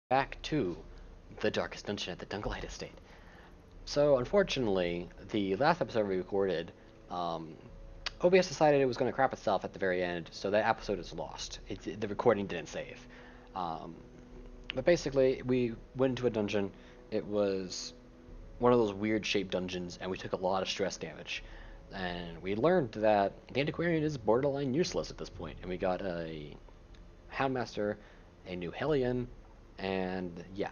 back to the Darkest Dungeon at the Dunkelheit Estate. So, unfortunately, the last episode we recorded, um, OBS decided it was going to crap itself at the very end, so that episode is lost. The recording didn't save. Um, but basically, we went into a dungeon. It was one of those weird shaped dungeons, and we took a lot of stress damage. And we learned that the Antiquarian is borderline useless at this point, and we got a Houndmaster, a new Hellion, and yeah.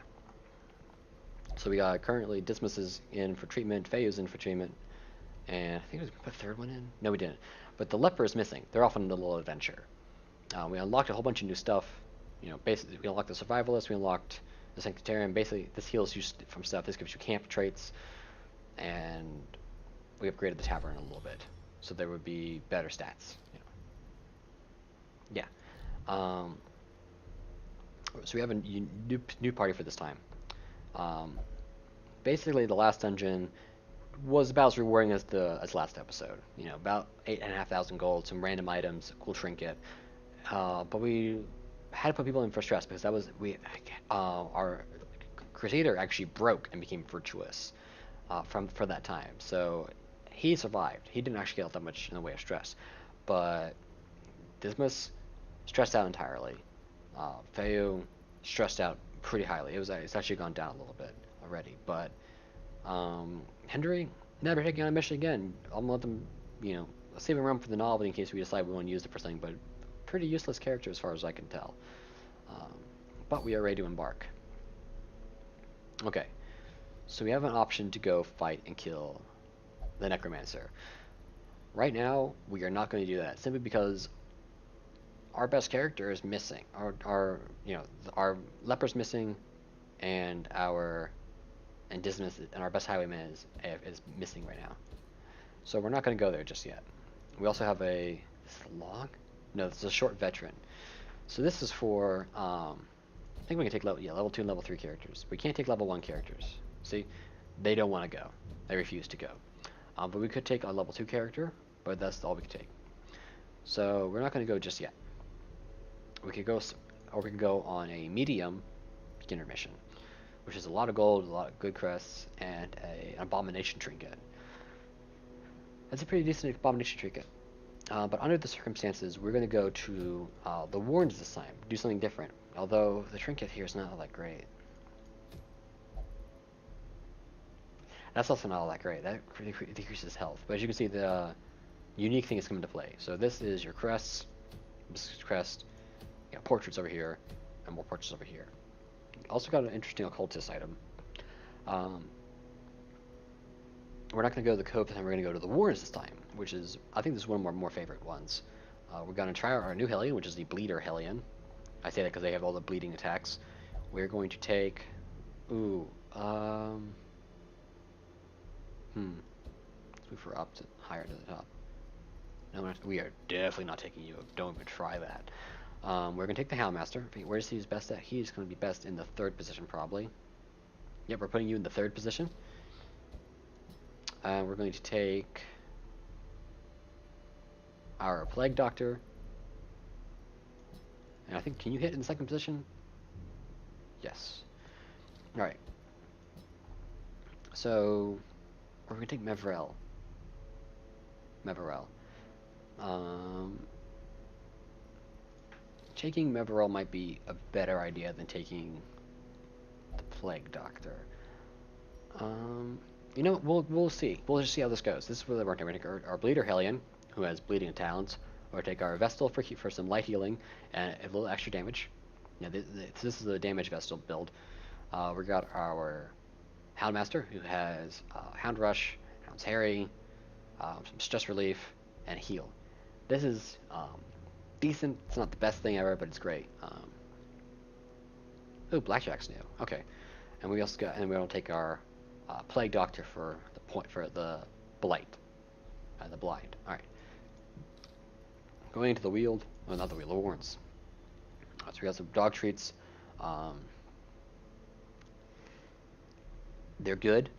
So we got currently Dismas is in for treatment, Feyu's in for treatment, and I think we put a third one in. No, we didn't. But the leper is missing. They're off on a little adventure. We unlocked a whole bunch of new stuff. You know, basically we unlocked the survivalist, we unlocked the sanctitarian. Basically, this heals you from stuff. This gives you camp traits, and we upgraded the tavern a little bit, so there would be better stats. You know. Yeah. Um, so we have a new party for this time. Um, Basically, the last dungeon was about as rewarding as the last episode. You know, about 8,500 gold, some random items, a cool trinket. But we had to put people in for stress because that was our crusader actually broke and became virtuous from for that time. So he survived. He didn't actually get that much in the way of stress, but Dismas stressed out entirely. Feu stressed out pretty highly. It's actually gone down a little bit already, but Hendry never taking on a mission again. I'm gonna let them, save room for the novel in case we decide we want to use it for something. But pretty useless character as far as I can tell. Um, but we are ready to embark. Okay, so we have an option to go fight and kill the Necromancer. Right now, we are not going to do that simply because our best character is missing. Our leper's missing, and Dismas and our best highwayman is missing right now. So we're not going to go there just yet. We also have is this a log? No, this is a short veteran. So this is for I think we can take level 2 and level 3 characters. We can't take level 1 characters. See, they don't want to go. They refuse to go. But we could take a level 2 character, but that's all we could take. So we're not going to go just yet. We could go, or we can go on a medium beginner mission, which is a lot of gold, a lot of good crests, and an abomination trinket. That's a pretty decent abomination trinket. But under the circumstances, we're going to go to the Warrens this time, do something different. Although the trinket here is not all that great. That's also not all that great. That decreases health. But as you can see, the unique thing is coming into play. So this is your crests. This is crest. You got portraits over here, and more portraits over here. Also got an interesting occultist item. We're not going to go to the Cove this time, we're going to go to the Warrens this time, which is, I think this is one of our more favorite ones. We're going to try our new Hellion, which is the Bleeder Hellion. I say that because they have all the bleeding attacks. We're going to take, let's move her up to higher to the top. No, we are definitely not taking you. Don't even try that. We're going to take the Houndmaster. Where's he best at? He's going to be best in the 3rd position, probably. Yep, we're putting you in the 3rd position. We're going to take our Plague Doctor. And I think, can you hit in the 2nd position? Yes. Alright. So, we're going to take Mevrel. Taking Mevrel might be a better idea than taking the Plague Doctor. We'll see. We'll just see how this goes. This is where we're going to take our Bleeder Hellion, who has bleeding talents, or take our Vestal for some light healing and a little extra damage. This is the damage Vestal build. We got our Houndmaster, who has Hound Rush, Hound's Harry, some stress relief, and heal. This is decent. It's not the best thing ever, but it's great. Blackjack's new. Okay, and we also got, and we'll take our Plague Doctor for the blight, the blind. All right. Going into the Weald. Oh, not the Weald. The Warrens. So we got some dog treats. They're good,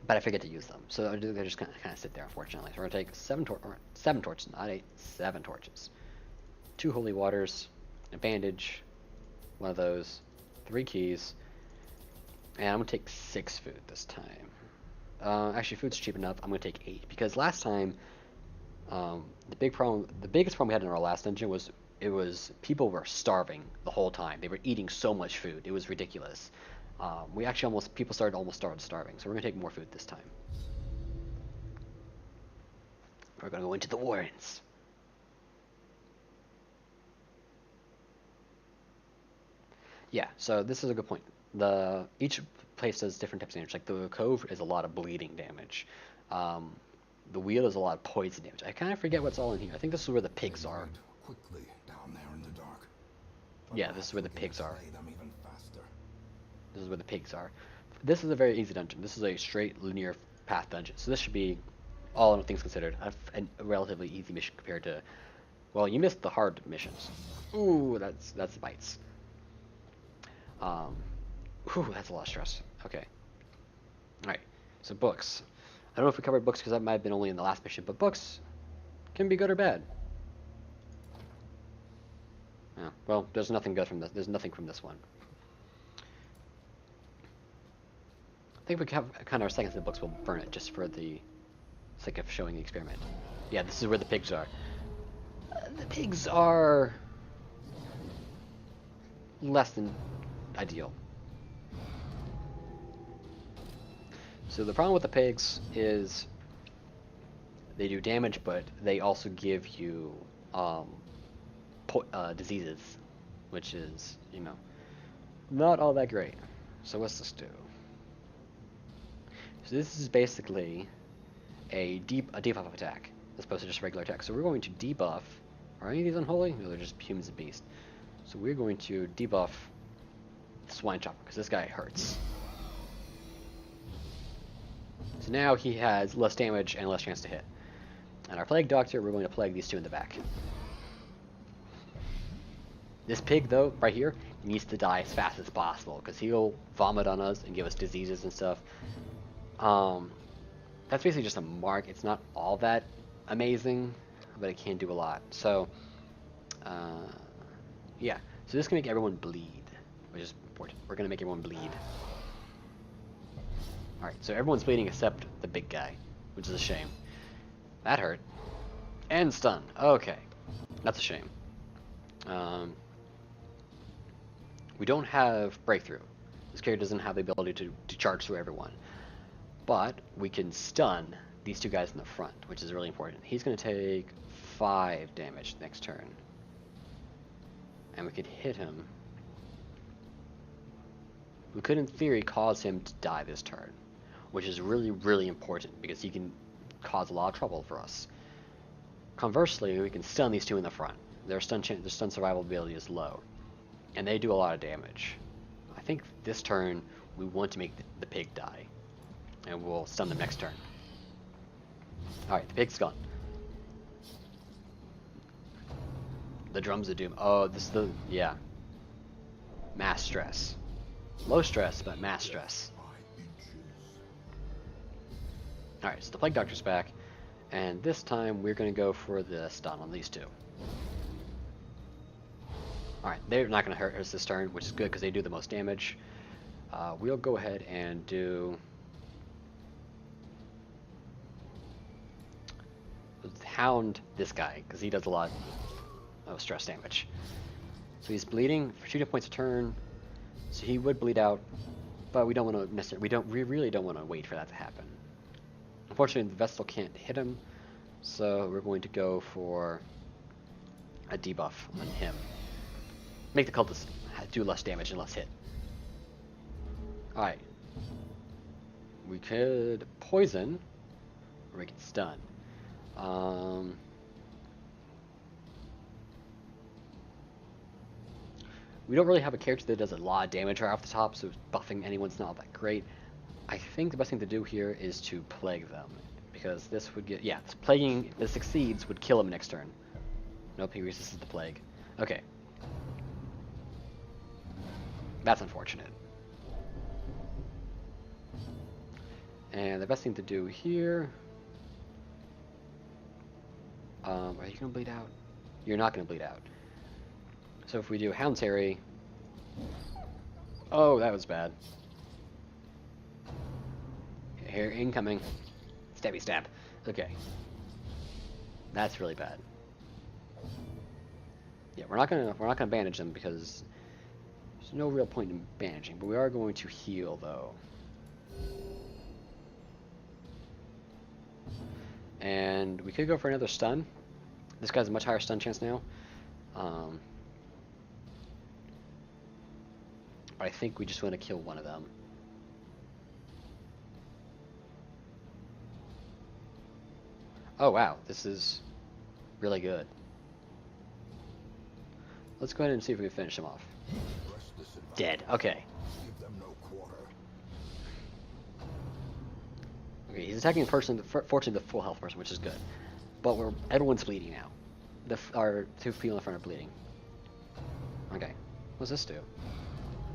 but I forget to use them, so they just kind of sit there, unfortunately. So we're gonna take seven torches, not 8, 7 torches, 2 holy waters, a bandage, one of those, 3 keys, And I'm gonna take 6 food this time. Actually, food's cheap enough. I'm gonna take 8 because last time, the biggest problem we had in our last dungeon was people were starving the whole time. They were eating so much food. It was ridiculous. People started starving. So we're gonna take more food this time. We're gonna go into the Warrens. Yeah, so this is a good point. Each place does different types of damage. Like the Cove is a lot of bleeding damage. The Wheel is a lot of poison damage. I kind of forget what's all in here. I think this is where the pigs are. Quickly down there in the dark. Yeah, this is where the pigs are. Them even faster. This is where the pigs are. This is a very easy dungeon. This is a straight linear path dungeon. So this should be, all things considered, a relatively easy mission compared to, well, you missed the hard missions. Ooh, that's bites. Ooh, that's a lot of stress. Okay. Alright, so books. I don't know if we covered books because that might have been only in the last mission, but books can be good or bad. Yeah, well, there's nothing good from this. There's nothing from this one. I think we have kind of our seconds in the books. We'll burn it just for the sake of showing the experiment. Yeah, this is where the pigs are. The pigs are less than ideal. So the problem with the pigs is they do damage, but they also give you diseases, which is, not all that great. So what's this do? So this is basically a debuff attack as opposed to just regular attack. So we're going to debuff. Are any of these unholy? No, they're just humans and beasts. So we're going to debuff Swine Chopper because this guy hurts. So now he has less damage and less chance to hit. And our Plague Doctor, we're going to plague these two in the back. This pig, though, right here, needs to die as fast as possible because he'll vomit on us and give us diseases and stuff. That's basically just a mark. It's not all that amazing, but it can do a lot. So, yeah. So this can make everyone bleed, which is important. We're going to make everyone bleed. Alright, so everyone's bleeding except the big guy, which is a shame. That hurt. And stun. Okay. That's a shame. We don't have Breakthrough. This character doesn't have the ability to charge through everyone. But we can stun these two guys in the front, which is really important. He's going to take 5 damage next turn. And we could hit him. We could, in theory, cause him to die this turn, which is really, really important because he can cause a lot of trouble for us. Conversely, we can stun these two in the front. Their stun survival ability is low, and they do a lot of damage. I think this turn we want to make the pig die, and we'll stun them next turn. Alright, the pig's gone. The Drums of Doom. Oh, this is yeah. Mass stress. Low stress, but mass stress. Alright, so the Plague Doctor's back, and this time we're going to go for the stun on these two. Alright, they're not going to hurt us this turn, which is good because they do the most damage. We'll go ahead and do... Hound this guy, because he does a lot of stress damage. So he's bleeding for 2 points a turn, so he would bleed out, but we don't want to necessarily, we really don't want to wait for that to happen. Unfortunately, the Vestal can't hit him, so we're going to go for a debuff on him. Make the cultist do less damage and less hit. Alright. We could poison, or we could stun. We don't really have a character that does a lot of damage right off the top, so buffing anyone's not that great. I think the best thing to do here is to plague them, because this would get, this plaguing, if it succeeds, would kill him next turn. Nope, he resists the plague. Okay. That's unfortunate. And the best thing to do here... are you going to bleed out? You're not going to bleed out. So if we do Hound's Harry... Oh, that was bad. here, incoming. Stabby stab. Okay. That's really bad. Yeah, we're not gonna bandage them because there's no real point in bandaging, but we are going to heal though. And we could go for another stun. This guy's a much higher stun chance now. I think we just want to kill one of them. Oh wow, this is really good. Let's go ahead and see if we can finish him off. Dead. Okay. Give them no quarter. Okay, he's attacking the person, fortunately the full health person, which is good. But everyone's bleeding now. Our two people in front are bleeding. Okay. What's this do?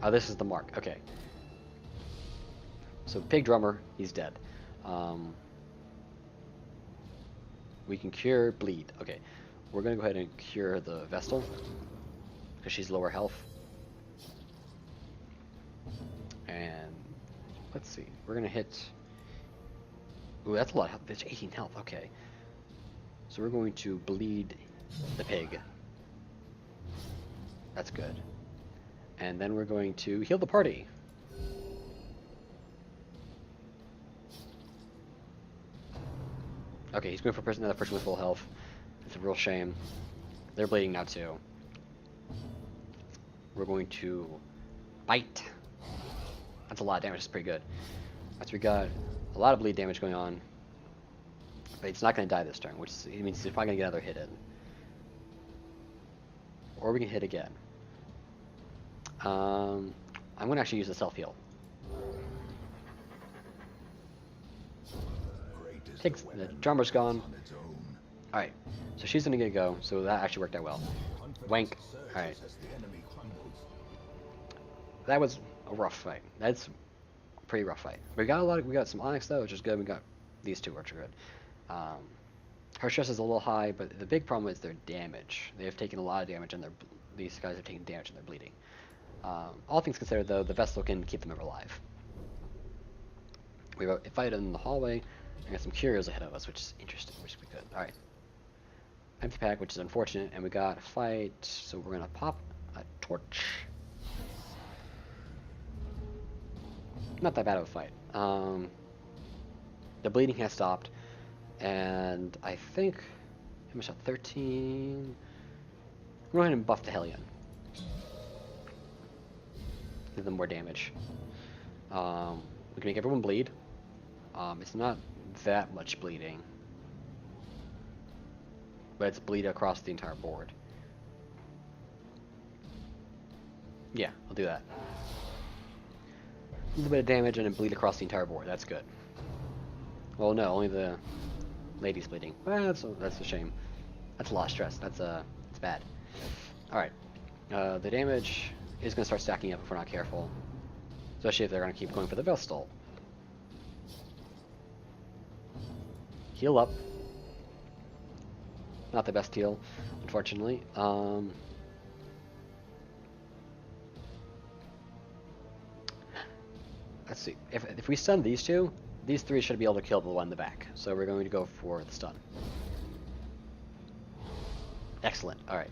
Oh, this is the mark. Okay. So pig drummer, he's dead. We can cure bleed. Okay. We're gonna go ahead and cure the Vestal because she's lower health. And let's see. We're gonna hit. Ooh, that's a lot of health. That's 18 health. Okay. So we're going to bleed the pig. That's good. And then we're going to heal the party. Okay, he's going for another person with full health. It's a real shame. They're bleeding now too. We're going to bite. That's a lot of damage. That's pretty good. So we got a lot of bleed damage going on. But it's not going to die this turn, which means it's probably going to get another hit in. Or we can hit again. I'm going to actually use the self-heal. The drummer's gone. Alright, so she's going to get a go, so that actually worked out well. Wank. Alright. That was a rough fight. That's a pretty rough fight. We got some Onyx though, which is good. We got these two, which are good. Her stress is a little high, but the big problem is their damage. They have taken a lot of damage, and these guys have taken damage and they're bleeding. All things considered, though, the Vestal can keep them alive. We have a fight in the hallway. We got some curios ahead of us, which is interesting, which is good. All right, empty pack, which is unfortunate, and we got a fight. So we're gonna pop a torch. Not that bad of a fight. The bleeding has stopped. And I think I'm shot 13. Go ahead and buff the Hellion. Give them more damage. We can make everyone bleed. It's not that much bleeding, but it's bleed across the entire board. Yeah, I'll do that. A little bit of damage and then bleed across the entire board. That's good. Well, no, only the lady's bleeding. Well, that's a shame. That's a lot of stress. That's bad. All right. The damage is going to start stacking up if we're not careful, especially if they're going to keep going for the Vestal. Heal up. Not the best heal, unfortunately. Let's see. If we stun these two, these three should be able to kill the one in the back. So we're going to go for the stun. Excellent. All right.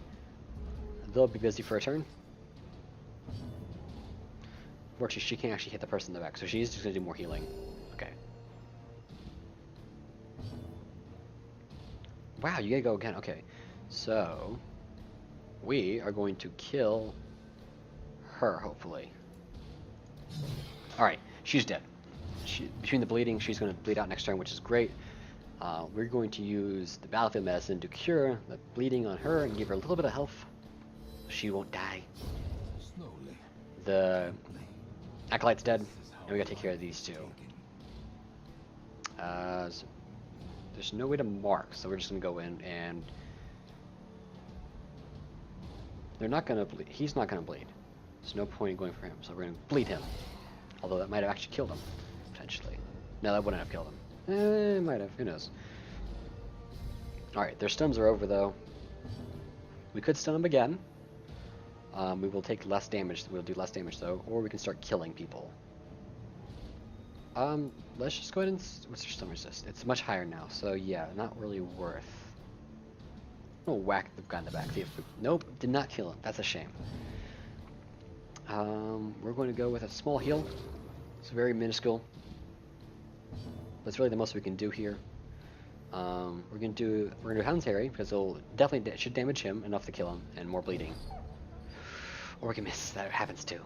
They'll be busy for a turn. Fortunately, she can't actually hit the person in the back, so she's just going to do more healing. Okay. Wow, you gotta go again. Okay. So, we are going to kill her, hopefully. Alright, she's dead. Between the bleeding, she's going to bleed out next turn, which is great. We're going to use the Battlefield Medicine to cure the bleeding on her and give her a little bit of health. She won't die. Slowly. The Acolyte's dead, and we gotta take care of these two. So there's no way to mark, so we're just gonna go in and they're not gonna bleed. He's not gonna bleed. There's no point in going for him, so we're gonna bleed him. Although that might have actually killed him, potentially. No, that wouldn't have killed him. It might have. Who knows? All right, their stuns are over though. We could stun them again. We will take less damage. We'll do less damage though, or we can start killing people. Let's just go ahead and... What's your stun resist? It's much higher now, so yeah, not really worth... I'm gonna whack the guy in the back. See if... Nope, did not kill him. That's a shame. We're going to go with a small heal. It's very minuscule. That's really the most we can do here. We're gonna do Hound's Harry because it'll definitely should damage him enough to kill him and more bleeding. Or we can miss. That happens too.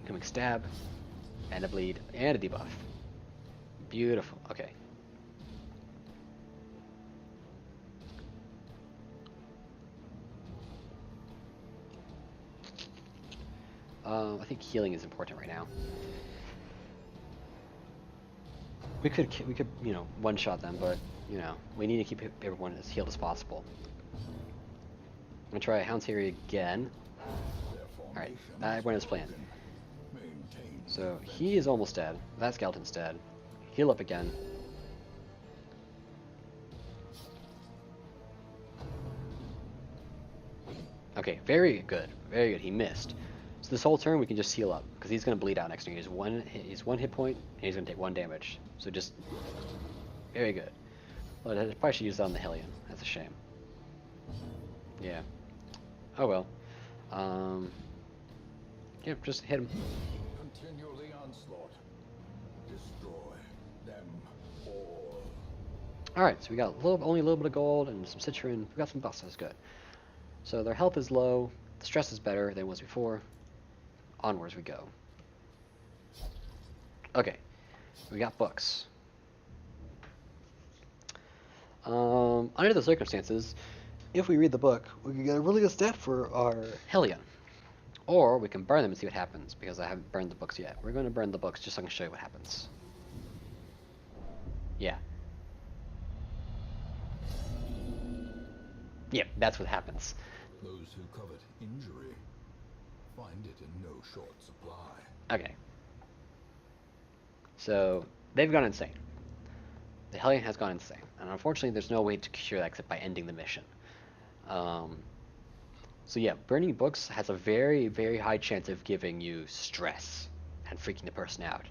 Incoming stab, and a bleed, and a debuff. Beautiful. Okay. I think healing is important right now. We could, you know, one-shot them, but you know, we need to keep everyone as healed as possible. I'm gonna try Hound's Harry again. All right, that went as planned. So he is almost dead. That skeleton's dead. Heal up again. Okay, very good. Very good. He missed. So this whole turn we can just heal up because he's gonna bleed out next turn. He's one hit point and he's gonna take 1 damage. So just very good. Well, I probably should use that on the Hellion. That's a shame. Yeah. Oh well. Yeah, just hit him. Continually onslaught. Destroy them all. Alright, so we got only a little bit of gold and some citron. We got some buffs, that's good. So their health is low, the stress is better than it was before. Onwards we go. Okay, we got books. Under the circumstances, if we read the book, we can get a really good stat for our Hellion. Or we can burn them and see what happens, because I haven't burned the books yet. We're going to burn the books just so I can show you what happens. Yeah. Yep, that's what happens. Those who covet injury find it in no short supply. Okay. So, they've gone insane. The Hellion has gone insane. And unfortunately, there's no way to cure that except by ending the mission. So yeah, burning books has a very, very high chance of giving you stress and freaking the person out.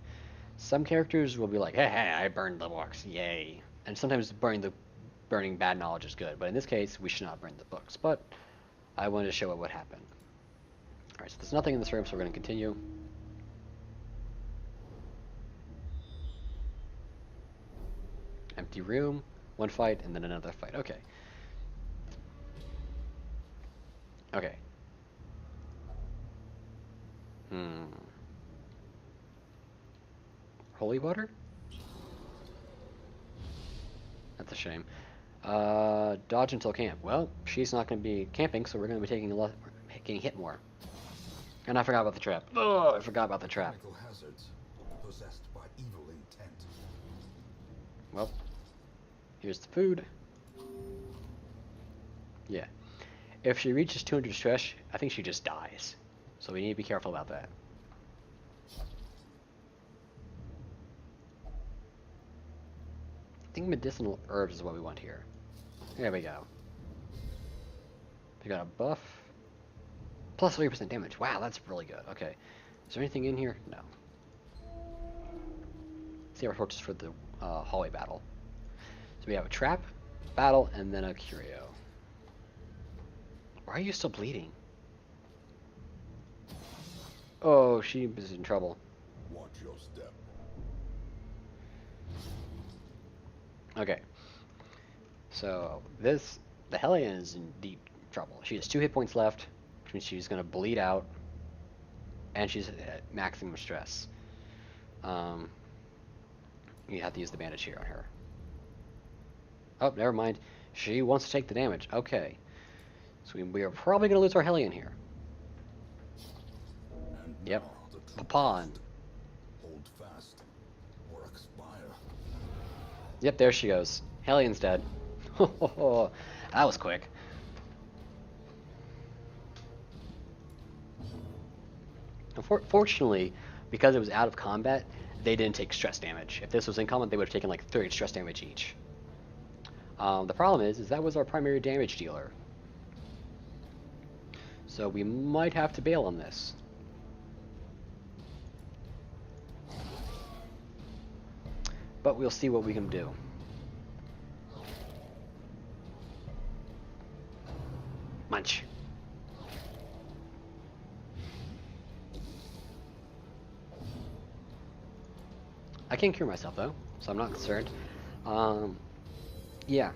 Some characters will be like, hey, I burned the books, yay. And sometimes burning bad knowledge is good, but in this case, we should not burn the books. But I wanted to show what would happen. Alright, so there's nothing in this room, so we're going to continue. Empty room, one fight, and then another fight. Okay. Okay. Holy water? That's a shame. Dodge until camp. Well, she's not going to be camping, so we're going to be getting hit more. And I forgot about the trap. Oh, I forgot about the trap. Chemical hazards possessed by evil intent. Well, here's the food. Yeah. If she reaches 200 stress, I think she just dies. So we need to be careful about that. I think medicinal herbs is what we want here. There we go. We got a buff. Plus 30% damage. Wow, that's really good. Okay. Is there anything in here? No. See our torches for the hallway battle. So we have a trap, battle, and then a curio. Why are you still bleeding? Oh, she is in trouble. Watch your step. Okay. So the Hellion is in deep trouble. She has 2 hit points left, which means she's gonna bleed out, and she's at maximum stress. You have to use the bandage here on her. Oh, never mind. She wants to take the damage. Okay. So we are probably going to lose our Hellion here. And Yep. now the true The pawn. test. Hold fast or expire. Yep, there she goes. Hellion's dead. That was quick. Fortunately, because it was out of combat, they didn't take stress damage. If this was in combat, they would have taken like 30 stress damage each. The problem is that was our primary damage dealer. So we might have to bail on this. but we'll see what we can do. Munch. I can cure myself though, so I'm not concerned. Yeah.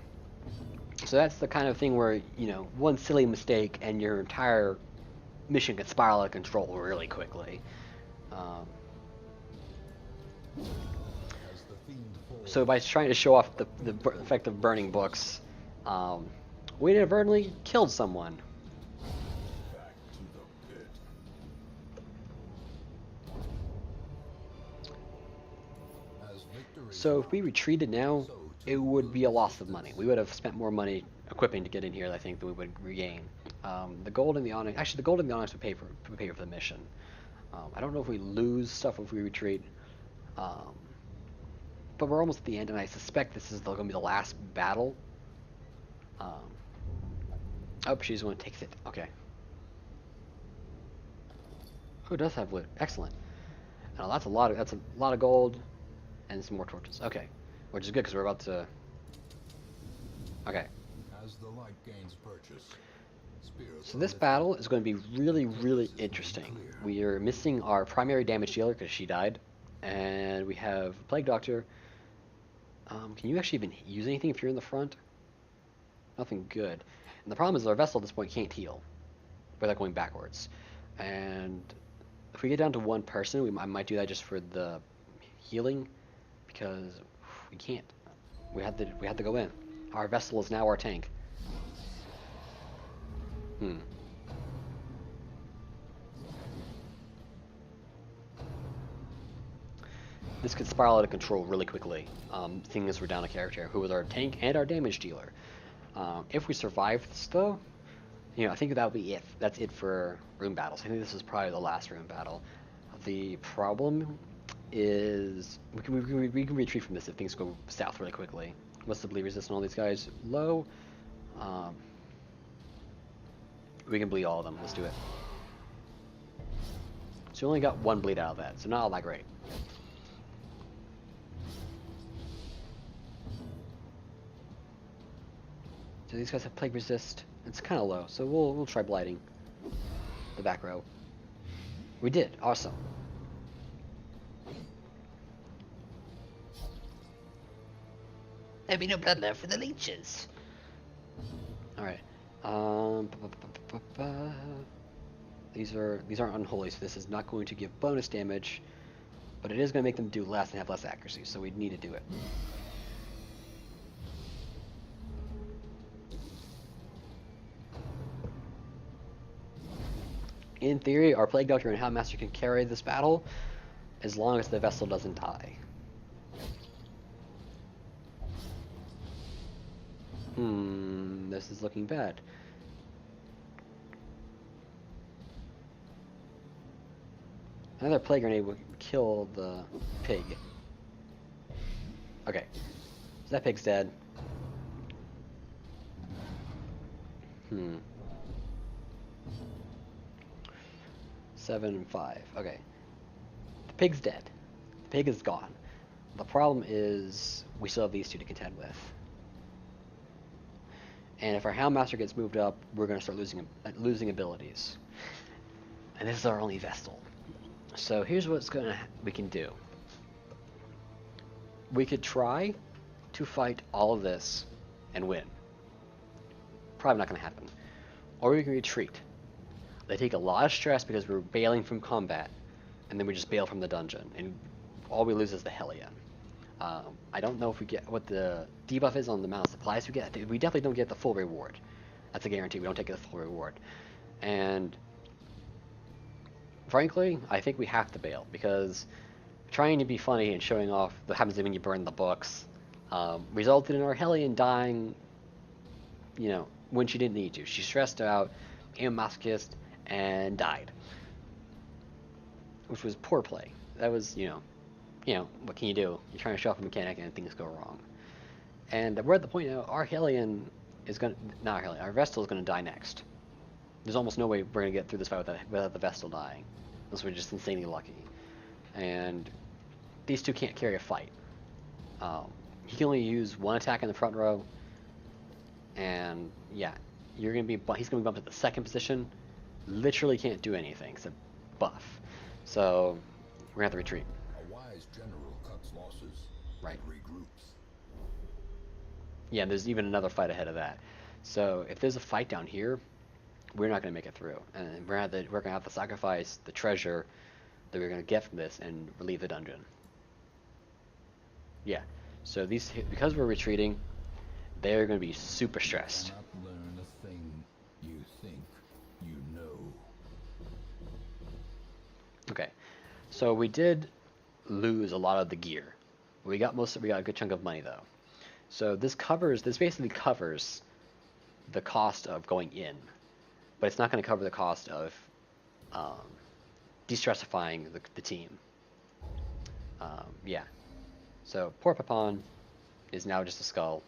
So that's the kind of thing where, you know, one silly mistake and your entire mission can spiral out of control really quickly. So by trying to show off the effect of burning books, we inadvertently killed someone. Back to the pit. As victory So if we retreated now, it would be a loss of money. We would have spent more money equipping to get in here, I think, than we would regain. The gold and the onyx, actually the gold and the onyx would pay for the mission. I don't know if we lose stuff if we retreat, but we're almost at the end, and I suspect this is going to be the last battle. Oh, she's the one who takes it. Okay. Who does have loot? Excellent. Now that's a lot of gold, and some more torches. Okay, which is good because we're about to. Okay. as the light gains purchase. So this battle is going to be really, really interesting. We are missing our primary damage dealer because she died, and we have Plague Doctor. Can you actually even use anything if you're in the front? Nothing good. And the problem is our vessel at this point can't heal without going backwards. And if we get down to one person, I might do that just for the healing, because we can't. We had to go in. Our vessel is now our tank. This could spiral out of control really quickly, seeing as we're down a character who was our tank and our damage dealer. If we survive this, though, you know, I think that'll be it. That's it for room battles. I think this is probably the last room battle. The problem is we can retreat from this if things go south really quickly. What's the bleed resistance on all these guys? Low. We can bleed all of them. Let's do it. So we only got one bleed out of that, so not all that great. Do these guys have plague resist? It's kind of low, so we'll try blighting the back row. We did. Awesome. There'll be no blood left for the leeches. All right. These aren't unholy, so this is not going to give bonus damage, but it is going to make them do less and have less accuracy, so we need to do it. In theory, our Plague Doctor and Houndmaster can carry this battle as long as the vessel doesn't die. This is looking bad. Another Plague Grenade would kill the pig. Okay, so that pig's dead. 7 and 5. Okay. The pig's dead. The pig is gone. The problem is we still have these two to contend with. And if our Houndmaster gets moved up, we're going to start losing abilities. And this is our only Vestal. So here's what's we can do. We could try to fight all of this and win. Probably not going to happen. Or we can retreat. They take a lot of stress because we're bailing from combat, and then we just bail from the dungeon, and all we lose is the Hellion. I don't know if we get what the debuff is on the amount of supplies we get. We definitely don't get the full reward. That's a guarantee. We don't take the full reward. And frankly, I think we have to bail, because trying to be funny and showing off what happens when you burn the books resulted in our Hellion dying, you know, when she didn't need to. She stressed out, became a masochist, and died. Which was poor play. That was, you know, what can you do? You're trying to show off a mechanic and things go wrong. And we're at the point now, our Hellion is going to, not our Hellion, our Vestal is going to die next. There's almost no way we're going to get through this fight without the Vestal dying. Unless we're just insanely lucky. And these two can't carry a fight. He can only use one attack in the front row, and yeah, he's gonna be bumped to the second position. Literally can't do anything except buff. So we're gonna have to retreat. A wise general cuts losses. Right. And regroups. Yeah, there's even another fight ahead of that. So if there's a fight down here, we're not gonna make it through, and we're gonna have to sacrifice the treasure that we're gonna get from this and relieve the dungeon. Yeah. So because we're retreating, they're gonna be super stressed. Cannot learn a thing you think you know. Okay, so we did lose a lot of the gear. We got a good chunk of money though. So this basically covers the cost of going in, but it's not going to cover the cost of de-stressifying the team. Yeah. So poor Papon is now just a skull.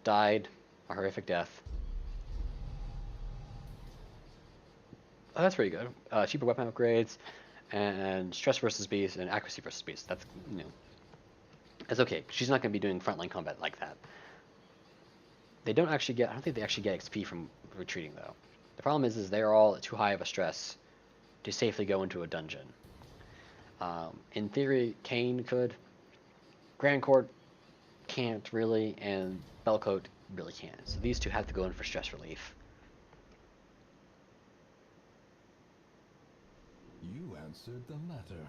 Died a horrific death. Oh, that's pretty good. Cheaper weapon upgrades, and stress versus beast, and accuracy versus beast. That's That's okay. She's not going to be doing frontline combat like that. I don't think they actually get XP from retreating though. The problem is they're all at too high of a stress to safely go into a dungeon. In theory, Kane could. Grand Court can't really, and Bellcoat really can't. So these two have to go in for stress relief. You answered the letter.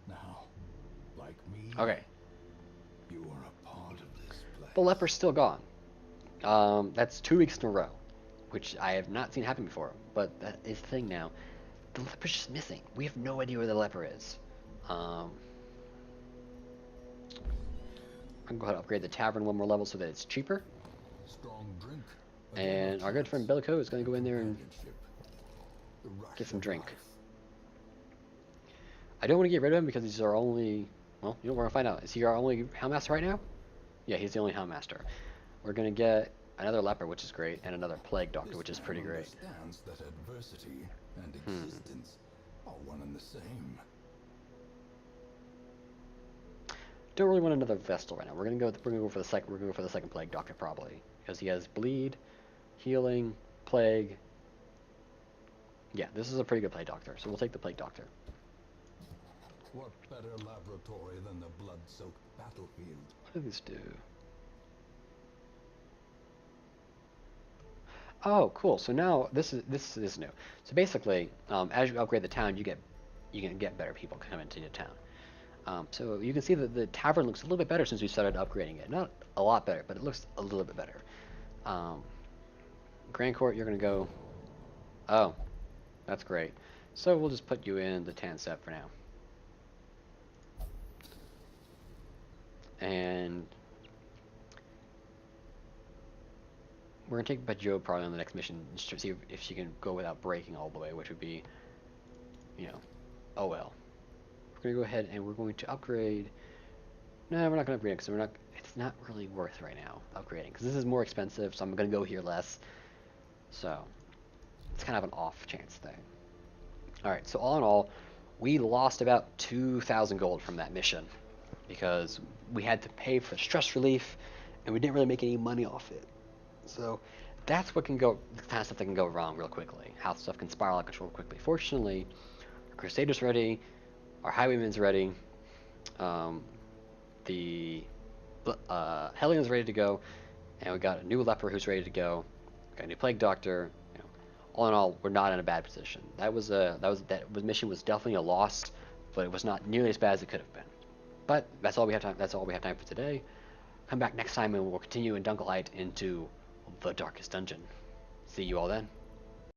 Now, like me, Okay. you are a part of this place. The leper's still gone. That's 2 weeks in a row, which I have not seen happen before, but that is the thing now. The leper's just missing. We have no idea where the leper is. I'm going to go ahead and upgrade the tavern 1 more level so that it's cheaper. Strong drink. And our good friend Belko is going to go in there and get some drink. I don't want to get rid of him because he's our only... Well, we're going to find out. Is he our only Houndmaster right now? Yeah, he's the only Houndmaster. We're going to get another Leper, which is great, and another Plague Doctor, which is pretty great. Understands that adversity and existence are one and the same. Don't really want another Vestal right now. We're gonna go for the second Plague Doctor probably, because he has bleed, healing, plague. Yeah, this is a pretty good Plague Doctor, so we'll take the Plague Doctor. What better laboratory than the blood-soaked battlefield? What do these do? Oh, cool. So now this is new. So basically, as you upgrade the town, you can get better people come into your town. So you can see that the tavern looks a little bit better since we started upgrading it. Not a lot better, but it looks a little bit better. Grand Court, you're going to go... Oh, that's great. So we'll just put you in the Tansep for now. And we're going to take Bajou probably on the next mission just to see if she can go without breaking all the way, which would be, oh well. We're going to go ahead and we're going to upgrade... No, we're not going to upgrade it because it's not really worth right now upgrading because this is more expensive, so I'm going to go here less. So it's kind of an off chance thing. Alright, so all in all, we lost about 2,000 gold from that mission because we had to pay for stress relief and we didn't really make any money off it. So that's what can go, the kind of stuff that can go wrong real quickly, how stuff can spiral out of control quickly. Fortunately, our Crusader's ready, our Highwayman's ready, the Hellion's ready to go, and we got a new Leper who's ready to go, got a new Plague Doctor. All in all, we're not in a bad position. That mission was definitely a loss, but it was not nearly as bad as it could have been. But that's all we have time. That's all we have time for today. Come back next time, and we'll continue in Dunkelheit into the Darkest Dungeon. See you all then.